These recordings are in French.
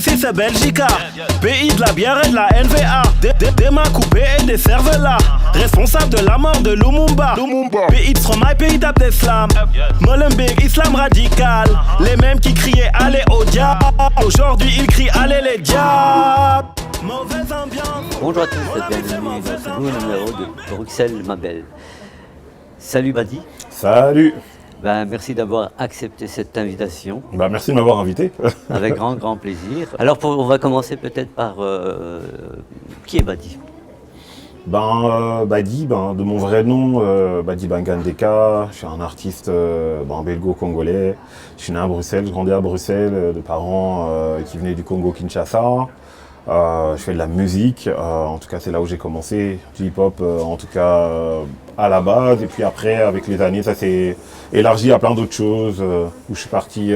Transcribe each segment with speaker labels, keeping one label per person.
Speaker 1: ici c'est Belgica, pays de la bière et de la NVA. Des mains coupées et des cervelas, responsable de la mort de Lumumba. Pays de Stromae, pays d'Abdeslam, Molenbeek, islam radical. Les mêmes qui criaient allez au diable, aujourd'hui ils crient allez les diables. Mauvaise ambiance.
Speaker 2: Bonjour à tous, bienvenue dans ce nouveau numéro de Bruxelles ma belle. Salut Badi.
Speaker 3: Salut.
Speaker 2: Merci d'avoir accepté cette invitation.
Speaker 3: Merci de m'avoir invité.
Speaker 2: Avec grand plaisir. Alors on va commencer peut-être par qui est Badi?
Speaker 3: Badi, de mon vrai nom, Badi Bangandeka. Je suis un artiste belgo-congolais. Je suis né à Bruxelles, je grandis à Bruxelles, de parents qui venaient du Congo-Kinshasa. Je fais de la musique, en tout cas c'est là où j'ai commencé, du hip-hop en tout cas à la base, et puis après avec les années ça s'est élargi à plein d'autres choses, où je suis parti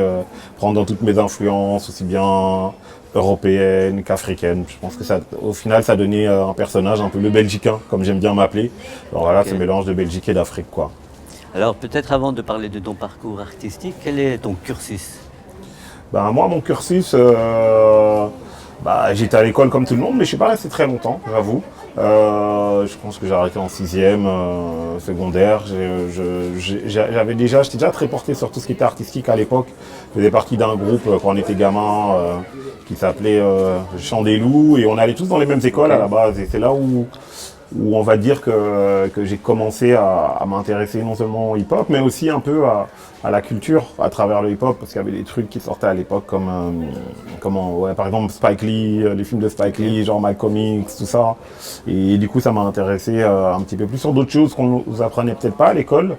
Speaker 3: prendre dans toutes mes influences, aussi bien européennes qu'africaines. Je pense que ça, au final ça donnait un personnage un peu le belgicain, comme j'aime bien m'appeler. Alors voilà,
Speaker 2: Okay.
Speaker 3: Ce mélange de Belgique et d'Afrique quoi.
Speaker 2: Alors peut-être avant de parler de ton parcours artistique, quel est ton cursus?
Speaker 3: Moi mon cursus... j'étais à l'école comme tout le monde, mais je suis pas resté très longtemps, j'avoue. Je pense que j'ai arrêté en 6e secondaire. J'étais déjà très porté sur tout ce qui était artistique à l'époque. Je faisais partie d'un groupe quand on était gamin qui s'appelait Chant des Loups, et on allait tous dans les mêmes écoles à la base. Et c'est là où on va dire que j'ai commencé à m'intéresser non seulement au hip-hop, mais aussi un peu à la culture à travers le hip-hop, parce qu'il y avait des trucs qui sortaient à l'époque comme par exemple Spike Lee, les films de Spike Lee, genre Malcolm X, tout ça. Et du coup, ça m'a intéressé un petit peu plus sur d'autres choses qu'on nous apprenait peut-être pas à l'école.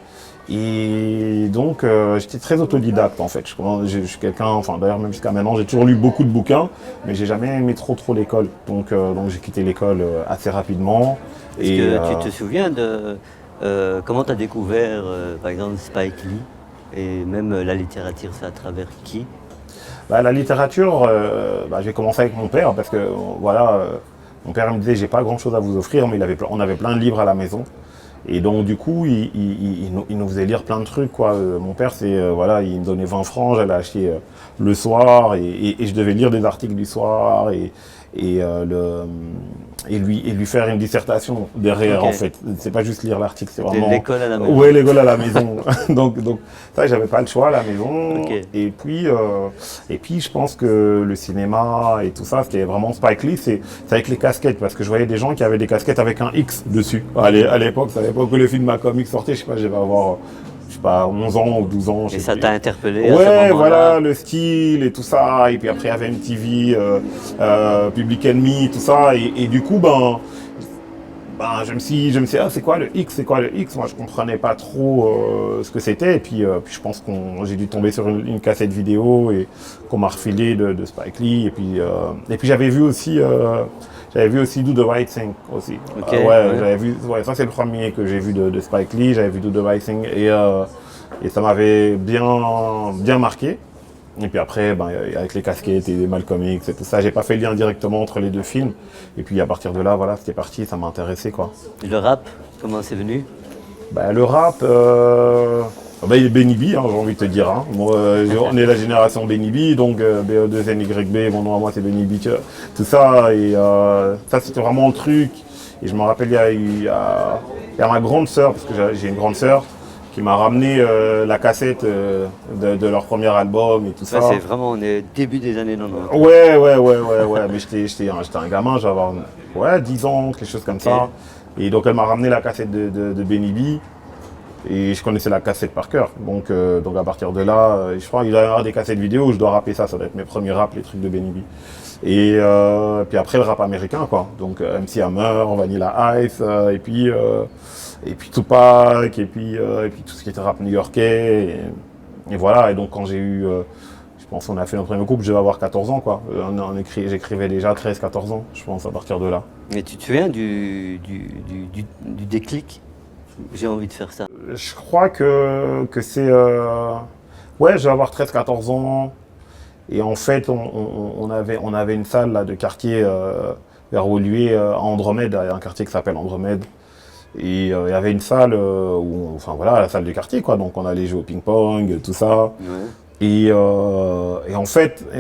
Speaker 3: Et donc, j'étais très autodidacte en fait. Je suis quelqu'un, d'ailleurs même jusqu'à maintenant, j'ai toujours lu beaucoup de bouquins, mais j'ai jamais aimé trop l'école. Donc j'ai quitté l'école assez rapidement.
Speaker 2: Est-ce que tu te souviens de comment tu as découvert par exemple Spike Lee et même la littérature, c'est à travers qui?
Speaker 3: La littérature, j'ai commencé avec mon père parce que mon père me disait j'ai pas grand chose à vous offrir, mais on avait plein de livres à la maison. Et donc du coup, il nous faisait lire plein de trucs quoi. Mon père, il me donnait 20 francs, j'allais acheter le soir et je devais lire des articles du soir et lui faire une dissertation derrière. Okay. En fait. C'est pas juste lire l'article, c'est vraiment
Speaker 2: l'école à la maison.
Speaker 3: Ouais, l'école à la maison. donc ça, j'avais pas le choix à la maison.
Speaker 2: Okay.
Speaker 3: Et puis je pense que le cinéma et tout ça, c'était vraiment Spike Lee, c'est avec les casquettes, parce que je voyais des gens qui avaient des casquettes avec un X dessus. À l'époque, c'est à l'époque où le film Malcolm X sortait, je sais pas, je devais avoir 11 ans ou 12 ans.
Speaker 2: Et ça t'a interpellé?
Speaker 3: Ouais, voilà, le style et tout ça. Et puis après, il y avait MTV, Public Enemy, tout ça. Et du coup, je me suis dit, c'est quoi le X? Moi, je comprenais pas trop ce que c'était. Et puis je pense que j'ai dû tomber sur une cassette vidéo et qu'on m'a refilé de Spike Lee. Et puis j'avais vu aussi Do the Right Thing aussi.
Speaker 2: Okay,
Speaker 3: j'avais vu, ça c'est le premier que j'ai vu de Spike Lee. J'avais vu Do the Right Thing et ça m'avait bien marqué. Et puis après, avec les casquettes et les Malcolm X et tout ça, j'ai pas fait le lien directement entre les deux films. Et puis à partir de là, c'était parti, ça m'intéressait quoi.
Speaker 2: Et le rap, comment c'est venu?
Speaker 3: Le rap, Benny B, j'ai envie de te dire. Hein. Moi, on est la génération Benny B, donc BE2NYB, mon nom à moi c'est Benny B, tout ça. Et ça c'était vraiment le truc. Et je me rappelle, il y a ma grande sœur, parce que j'ai une grande sœur, qui m'a ramené la cassette de leur premier album et tout ça.
Speaker 2: C'est vraiment, on est début des années 90.
Speaker 3: Ouais, mais j'étais un gamin, j'avais 10 ans, quelque chose comme ça. Et donc elle m'a ramené la cassette de Benny B. Et je connaissais la cassette par cœur. Donc à partir de là, je crois qu'il doit y avoir des cassettes vidéo où je dois rapper ça doit être mes premiers raps, les trucs de Benny B. Et puis après le rap américain quoi. Donc MC Hammer, Vanilla Ice, et puis Tupac, et puis tout ce qui était rap new-yorkais. Et voilà, et donc quand j'ai eu, je pense qu'on a fait notre premier groupe, je devais avoir 14 ans quoi. J'écrivais déjà 13-14 ans, je pense, à partir de là.
Speaker 2: Et tu te souviens du déclic? J'ai envie de faire ça.
Speaker 3: Je crois que c'est... je vais avoir 13-14 ans. Et en fait, on avait une salle là, de quartier vers Woluwe, à Andromède. Il y a un quartier qui s'appelle Andromède. Et il y avait une salle la salle du quartier, quoi. Donc on allait jouer au ping-pong, tout ça.
Speaker 2: Ouais.
Speaker 3: Et en fait, il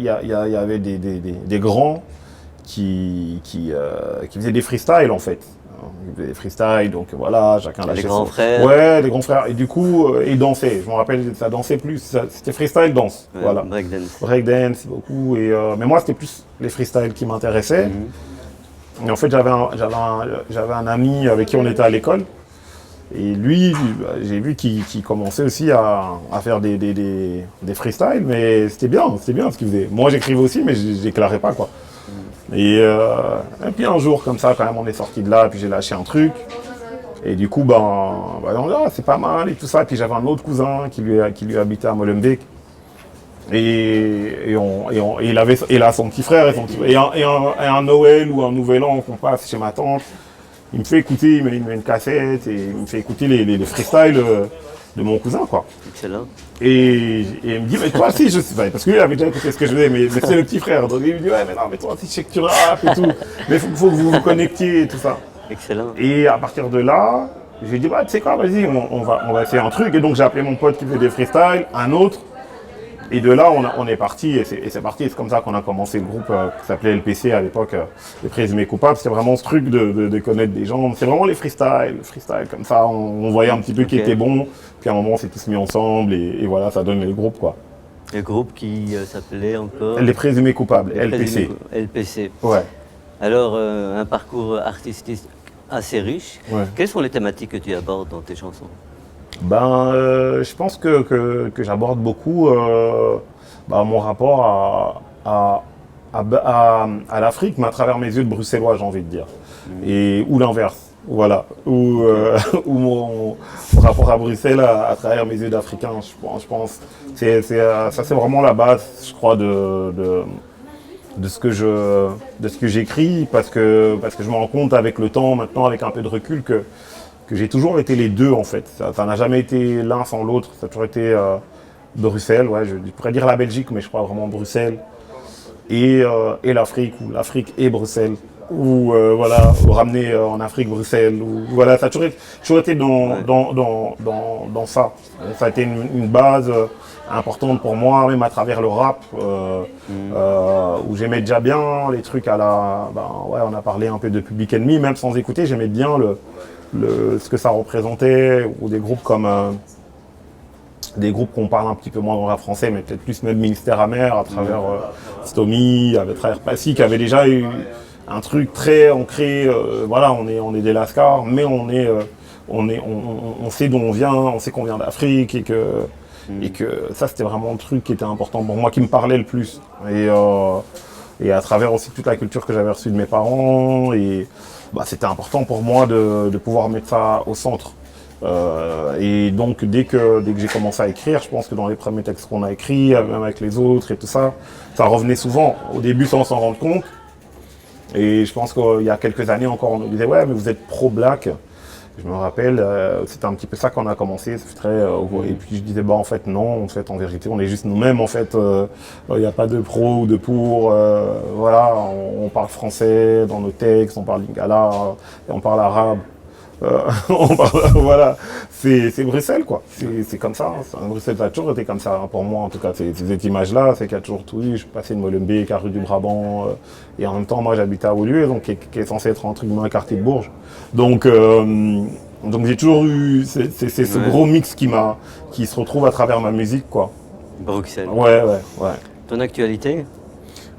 Speaker 3: y avait des grands qui faisaient des freestyles en fait. Ils faisaient des freestyles, donc voilà, chacun lâchait
Speaker 2: Les grands
Speaker 3: son-
Speaker 2: frères.
Speaker 3: Ouais, les grands frères. Et du coup, ils dansaient. Je me rappelle, ça dansait plus. C'était freestyle danse.
Speaker 2: Ouais,
Speaker 3: Voilà.
Speaker 2: breakdance.
Speaker 3: Breakdance, beaucoup. Mais moi, c'était plus les freestyles qui m'intéressaient. Et en fait, j'avais un ami avec qui on était à l'école. Et lui, j'ai vu qu'il commençait aussi à faire des freestyles, mais c'était bien ce qu'il faisait. Moi, j'écrivais aussi, mais je déclarais pas, quoi. Et puis un jour, comme ça, quand même, on est sorti de là, puis j'ai lâché un truc. Et du coup, on dit, ah, c'est pas mal et tout ça. Et puis j'avais un autre cousin qui lui habitait à Molenbeek. Et il a son petit frère et un Noël ou un Nouvel An qu'on passe chez ma tante. Il me fait écouter, il met une cassette et il me fait écouter les freestyles de mon cousin, quoi.
Speaker 2: Excellent.
Speaker 3: Et il me dit, mais toi aussi, je sais pas, parce que lui, il avait déjà écouté ce que je faisais, mais c'est le petit frère. Donc il me dit, ouais, mais non, mais toi aussi, je sais que tu rappes et tout. Mais faut que vous vous connectiez et tout ça.
Speaker 2: Excellent.
Speaker 3: Et à partir de là, j'ai dit, bah, tu sais quoi, vas-y, on va essayer un truc. Et donc j'ai appelé mon pote qui faisait des freestyles, un autre. Et de là, on est parti, et c'est parti. C'est comme ça qu'on a commencé le groupe qui s'appelait LPC à l'époque, les présumés coupables. C'était vraiment ce truc de connaître des gens. C'est vraiment les freestyles comme ça. On voyait un petit peu qui était bon. Puis à un moment, on s'est tous mis ensemble, et voilà, ça donne le groupe, quoi.
Speaker 2: Le groupe qui s'appelait encore
Speaker 3: Les présumés coupables,
Speaker 2: Les
Speaker 3: LPC.
Speaker 2: LPC.
Speaker 3: Ouais.
Speaker 2: Alors, un parcours artistique assez riche.
Speaker 3: Ouais.
Speaker 2: Quelles sont les thématiques que tu abordes dans tes chansons?
Speaker 3: Je pense que j'aborde beaucoup mon rapport à l'Afrique, mais à travers mes yeux de bruxellois, j'ai envie de dire. Ou l'inverse, voilà. Ou mon rapport à Bruxelles à travers mes yeux d'Africain, je pense. Ça, c'est vraiment la base, je crois, de ce que j'écris, parce que je me rends compte avec le temps, maintenant, avec un peu de recul, que j'ai toujours été les deux en fait. Ça n'a jamais été l'un sans l'autre. Ça a toujours été Bruxelles, ouais, je pourrais dire la Belgique, mais je crois vraiment Bruxelles. Et l'Afrique, ou l'Afrique et Bruxelles. Ou ramener en Afrique Bruxelles. Voilà, ça a toujours été dans ça. Ça a été une base importante pour moi, même à travers le rap, où j'aimais déjà bien les trucs à la... on a parlé un peu de Public Enemy, même sans écouter, j'aimais bien ce que ça représentait, ou des groupes comme des groupes qu'on parle un petit peu moins dans le rap français, mais peut-être plus même Ministère Amer, à travers Stomy, à travers Passy, qui avait déjà eu un truc très ancré. On est des Lascars, mais on sait d'où on vient, on sait qu'on vient d'Afrique, et que ça, c'était vraiment le truc qui était important pour moi, qui me parlait le plus. Et à travers aussi toute la culture que j'avais reçue de mes parents, et c'était important pour moi de pouvoir mettre ça au centre. Et donc dès que j'ai commencé à écrire, je pense que dans les premiers textes qu'on a écrits, même avec les autres et tout ça, ça revenait souvent. Au début sans s'en rendre compte. Et je pense qu'il y a quelques années encore, on nous disait ouais, mais vous êtes pro-black. Je me rappelle, c'était un petit peu ça qu'on a commencé. Et puis je disais en fait non, en fait en vérité on est juste nous-mêmes en fait. Il n'y a pas de pro ou de pour. On parle français dans nos textes, on parle lingala, et on parle arabe. C'est Bruxelles quoi. C'est comme ça. Bruxelles ça a toujours été comme ça pour moi en tout cas. Cette image-là, c'est qu'il y a toujours tout eu. Je suis passé de Molenbeek à rue du Brabant, et en même temps moi j'habite à Woluwe, donc qui est censé être entre guillemets un quartier de Bourges. Donc j'ai toujours eu ce gros mix qui se retrouve à travers ma musique quoi.
Speaker 2: Bruxelles.
Speaker 3: Ouais.
Speaker 2: Ton actualité?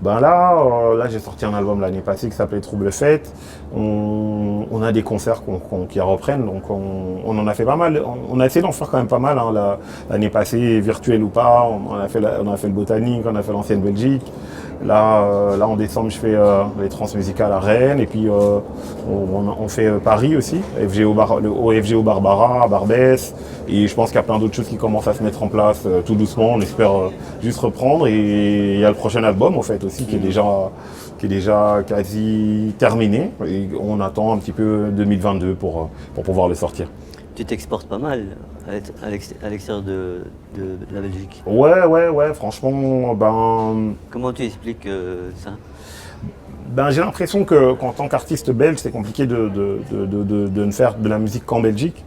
Speaker 3: Là j'ai sorti un album l'année passée qui s'appelait Trouble Fête. On a des concerts qui reprennent, donc on en a fait pas mal. On a essayé d'en faire quand même pas mal l'année passée, virtuel ou pas. On a fait le Botanique, on a fait l'ancienne Belgique. Là en décembre je fais les transmusicales à Rennes, et puis on fait Paris aussi, au FGO Barbara, à Barbès. Et je pense qu'il y a plein d'autres choses qui commencent à se mettre en place tout doucement. On espère juste reprendre. Et il y a le prochain album en fait aussi qui est déjà quasi terminé. Et on attend un petit peu 2022 pour pouvoir le sortir.
Speaker 2: Tu t'exportes pas mal à l'extérieur de la Belgique.
Speaker 3: Ouais, franchement,
Speaker 2: Comment tu expliques ça?
Speaker 3: J'ai l'impression qu'en tant qu'artiste belge, c'est compliqué de ne faire de la musique qu'en Belgique.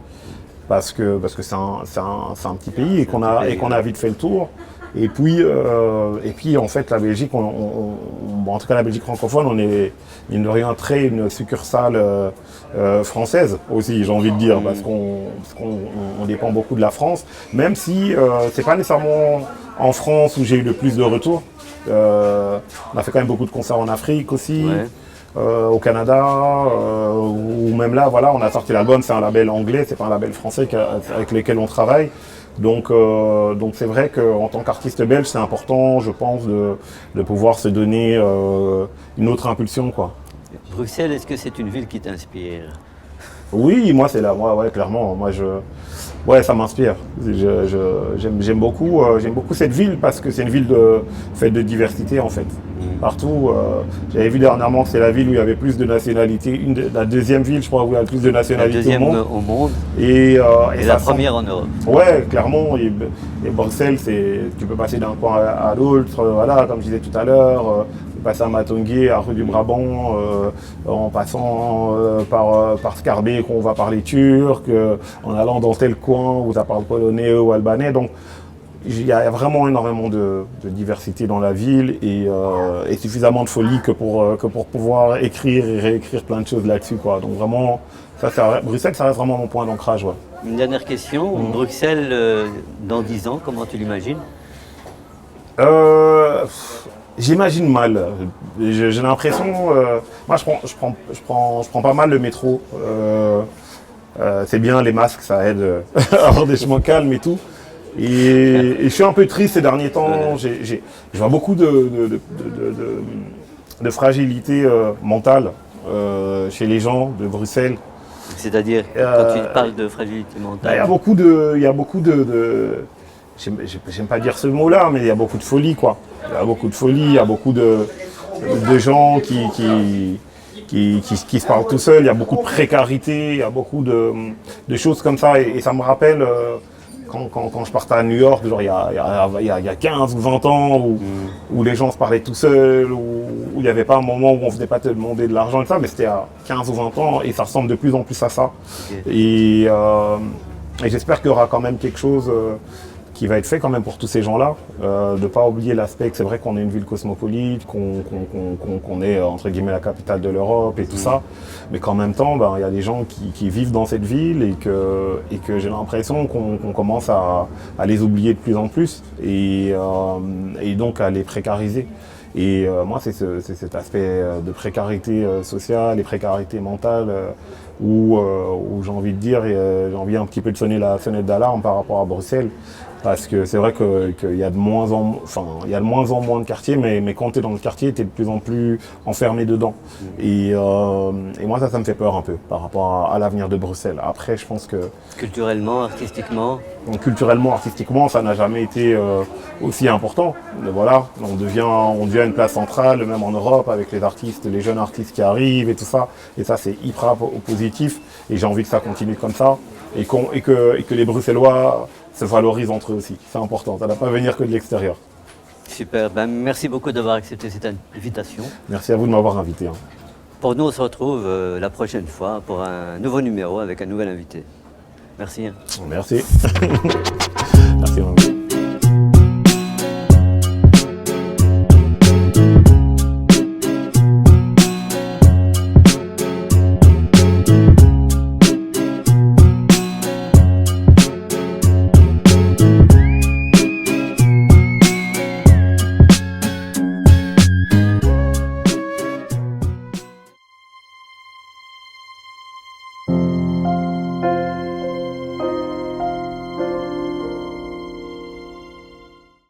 Speaker 3: parce que c'est un petit pays et qu'on a vite fait le tour. Et puis en fait la Belgique, bon, en tout cas la Belgique francophone, on est mine de rien une succursale française aussi, j'ai envie de dire, parce qu'on dépend beaucoup de la France, même si c'est pas nécessairement en France où j'ai eu le plus de retours. On a fait quand même beaucoup de concerts en Afrique aussi.
Speaker 2: Ouais.
Speaker 3: Au Canada, ou même là, voilà, on a sorti l'album, c'est un label anglais, c'est pas un label français avec lequel on travaille. Donc c'est vrai qu'en tant qu'artiste belge, c'est important, je pense, de pouvoir se donner une autre impulsion, quoi.
Speaker 2: Bruxelles, est-ce que c'est une ville qui t'inspire?
Speaker 3: Oui, moi c'est là, ouais, clairement, ouais, ça m'inspire. J'aime beaucoup cette ville parce que c'est une ville faite de diversité en fait. Partout, j'avais vu dernièrement que c'est la ville où il y avait plus de nationalités, la deuxième ville, je crois, où il y a le plus de
Speaker 2: La
Speaker 3: nationalités
Speaker 2: deuxième
Speaker 3: au monde.
Speaker 2: au monde
Speaker 3: Et
Speaker 2: la première en Europe.
Speaker 3: Ouais, clairement. Et Bruxelles, tu peux passer d'un coin à l'autre, voilà, comme je disais tout à l'heure. Passer à Matongué, à Rue du Brabant, en passant par Scarbeck, où on va parler turc, en allant dans tel coin où ça parle polonais ou albanais. Donc il y a vraiment énormément de diversité dans la ville et suffisamment de folie que pour pouvoir écrire et réécrire plein de choses là-dessus, quoi. Donc vraiment, Bruxelles, ça reste vraiment mon point d'ancrage. Ouais.
Speaker 2: Une dernière question. Bruxelles, dans 10 ans, comment tu l'imagines?
Speaker 3: J'imagine mal. J'ai l'impression, moi je prends pas mal le métro. C'est bien les masques, ça aide à avoir des chemins calmes et tout. Et je suis un peu triste ces derniers temps. Je vois beaucoup de fragilité mentale chez les gens de Bruxelles.
Speaker 2: C'est-à-dire, quand tu parles de fragilité mentale.
Speaker 3: Il y a beaucoup de j'aime pas dire ce mot-là, mais il y a beaucoup de folie, quoi. Il y a beaucoup de folie, il y a beaucoup de gens qui se parlent tout seuls, il y a beaucoup de précarité, il y a beaucoup de choses comme ça. Et ça me rappelle quand je partais à New York, genre il y a 15 ou 20 ans, où les gens se parlaient tout seuls, où il n'y avait pas un moment où on ne venait pas te demander de l'argent et ça, mais c'était à 15 ou 20 ans, et ça ressemble de plus en plus à ça. Okay. Et j'espère qu'il y aura quand même quelque chose qui va être fait quand même pour tous ces gens-là, de ne pas oublier l'aspect que c'est vrai qu'on est une ville cosmopolite, qu'on est entre guillemets la capitale de l'Europe et tout ça, mais qu'en même temps, il y a des gens qui vivent dans cette ville et que j'ai l'impression qu'on commence à les oublier de plus en plus et donc à les précariser. Et moi, c'est cet aspect de précarité sociale et précarité mentale où j'ai envie de dire, j'ai envie un petit peu de sonner la sonnette d'alarme par rapport à Bruxelles. Parce que c'est vrai qu'il y a de moins en moins de quartiers, mais quand tu es dans le quartier, tu es de plus en plus enfermé dedans. Et moi, ça me fait peur un peu par rapport à l'avenir de Bruxelles. Après, je pense que...
Speaker 2: Culturellement, artistiquement?
Speaker 3: Donc, culturellement, artistiquement, ça n'a jamais été aussi important. Voilà, on devient une place centrale, même en Europe, avec les jeunes artistes qui arrivent et tout ça. Et ça, c'est hyper positif. Et j'ai envie que ça continue comme ça. Et que les Bruxellois se valorisent entre eux aussi. C'est important, ça ne va pas venir que de l'extérieur.
Speaker 2: Super, merci beaucoup d'avoir accepté cette invitation.
Speaker 3: Merci à vous de m'avoir invité.
Speaker 2: Pour nous, on se retrouve la prochaine fois pour un nouveau numéro avec un nouvel invité. Merci.
Speaker 3: Merci. Merci.